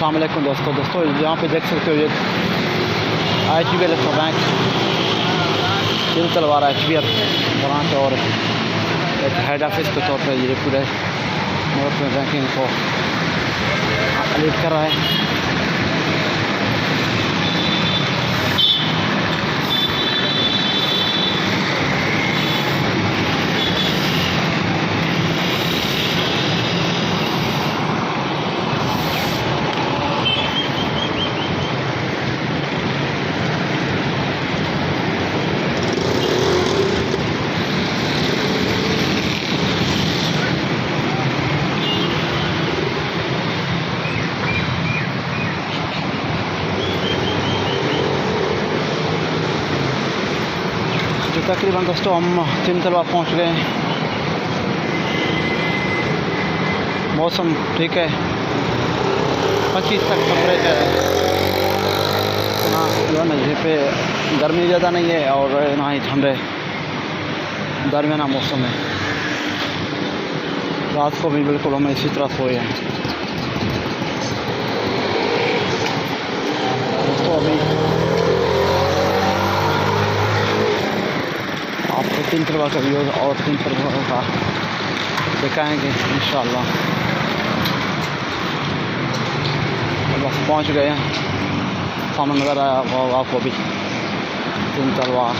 अस्सलाम वालेकुम दोस्तों यहाँ पे देख सकते हो ये HBL बैंक तीन तलवार HBL ब्रांच और एक हेड ऑफिस के तौर पर ये पूरे मुल्क में बैंकिंग को लीड कर रहा है। तो तकरीबन दोस्तों हम तीन तलवार पहुँच गए हैं। मौसम ठीक है, 25 तक टेम्परेचर है ना, जो है ना यहाँ पे गर्मी ज़्यादा नहीं है और ना ही ठंडे, दरमियाना मौसम है। रात को भी बिल्कुल हम इसी तरह सोए हैं दोस्तों। अभी आपको तीन तलवार का व्यू और तीन तलवार का दिखाएंगे इंशाअल्लाह। बस पहुंच गए हैं, सामने नज़र आया आपको भी तीन तलवार।